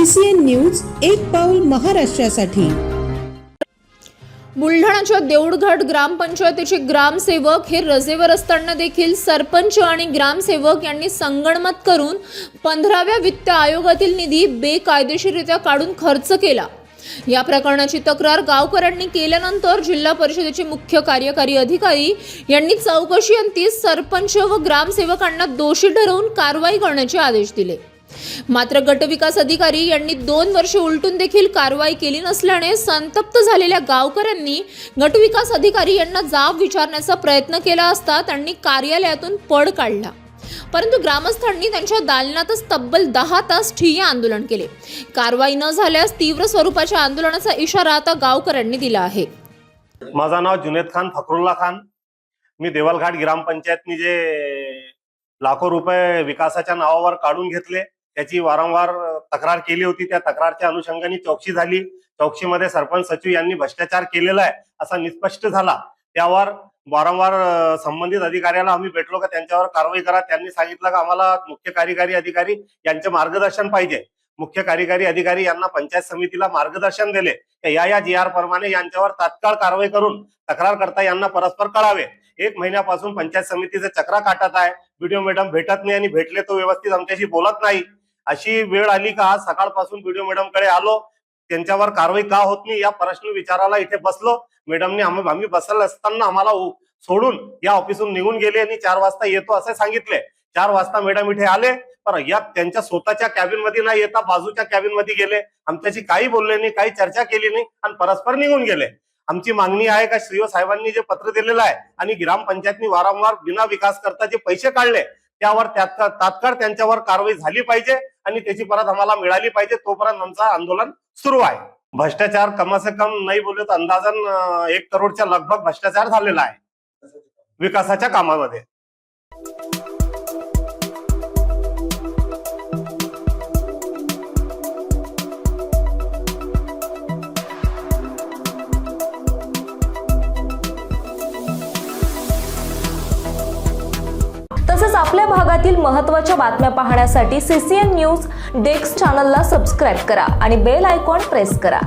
CCN news एक पाऊल महाराष्ट्रासाठी। बुलढाण्याच्या देऊळघाट ग्रामपंचायतीचे ग्रामसेवक हे रजेवर असताना देखील सरपंच आणि ग्रामसेवक यांनी संगनमत करून 15व्या वित्त आयोगातील निधी बेकायदेशीररित्या काढून खर्च केला। या प्रकरणाची तक्रार गावकऱ्यांनी केल्यानंतर जिल्हा परिषदेचे मुख्य कार्यकारी अधिकारी यांनी चौकशी अंती सरपंच व ग्रामसेवकांना दोषी ठरवून कारवाई करण्याचे आदेश दिले। मात्र गटविकास अधिकारी यांनी 2 वर्षे उलटून देखील कारवाई केली नसल्याने संतप्त झालेल्या गावकऱ्यांनी गटविकास अधिकारी यांना जाब विचारण्याचा प्रयत्न केला असता त्यांनी कार्यालयातून पळ काढला, परंतु ग्रामस्थांनी त्यांच्या दालनातच तब्बल 10 तास ठिय्या आंदोलन केले। कारवाई न झाल्यास तीव्र स्वरूपाच्या आंदोलनाचा इशारा आता गावकऱ्यांनी दिला आहे। माझं नाव जुनेद खान फकरुल्ला खान। मी देवलघाट ग्रामपंचायतनी जे लाखो रुपये विकासाच्या नावावर काढून घेतले त्याची वारंवार तक्रार केली होती। त्या तक्रारच्या अनुषंगाने चौकशी झाली। चौकशीमध्ये सरपंच सचिव यांनी भ्रष्टाचार केलेला आहे असा निष्पष्ट झाला। त्यावर वारंवार संबंधित अधिकाऱ्याला आम्ही भेटलो का त्यांच्यावर कारवाई करा। त्यांनी सांगितलं का आम्हाला मुख्य कार्यकारी अधिकारी यांचे मार्गदर्शन पाहिजे। मुख्य कार्यकारी अधिकारी यांना पंचायत समितीला मार्गदर्शन दिले या GR प्रमाणे यांच्यावर तात्काळ कारवाई करून तक्रारकर्ता यांना परस्पर कळावे। 1 महिन्यापासून पंचायत समितीचे चक्रा काटत आहे। व्हिडिओ मॅडम भेटत नाही आणि भेटले तो व्यवस्थित आमच्याशी बोलत नाही। अशी वेळ आली का आज सकाळपासून व्हिडिओ मॅडम कडे आलो, त्यांच्यावर कारवाई का होत नाही या प्रश्न विचारायला इथे बसलो। मॅडमने आम्ही बसले असताना आम्हाला सोडून या ऑफिसून निघून गेले आणि 4 वाजता येतो असे सांगितले। 4 वाजता मॅडम इथे आले, पण या त्यांच्या स्वतःच्या कॅबिन मध्ये न येता बाजूच्या कॅबिन मध्ये गेले। आमच्याशी काही बोलले नाही, काही चर्चा केली नाही आणि परस्पर निघून गेले। आमची मागणी आहे का श्रीओ साहेबांनी जे पत्र दिलेलं आहे आणि ग्रामपंचायतनी वारंवार बिना विकास करता जे पैसे काढले त्यावर तात्काळ त्यांच्यावर कारवाई झाली पाहिजे आणि त्याची परत आम्हाला मिळाली पाहिजे। तोपर्यंत आमचं आंदोलन सुरू आहे। भ्रष्टाचार कम से कम नाही बोलले तर अंदाजन 1 करोडच्या लगभग भ्रष्टाचार झालेला आहे विकासाच्या कामामध्ये। तसेच आपल्या भागातील महत्त्वाच्या बातम्या पाहण्यासाठी CCN न्यूज डेस्क चॅनलला सबस्क्राइब करा आणि बेल आयकॉन प्रेस करा।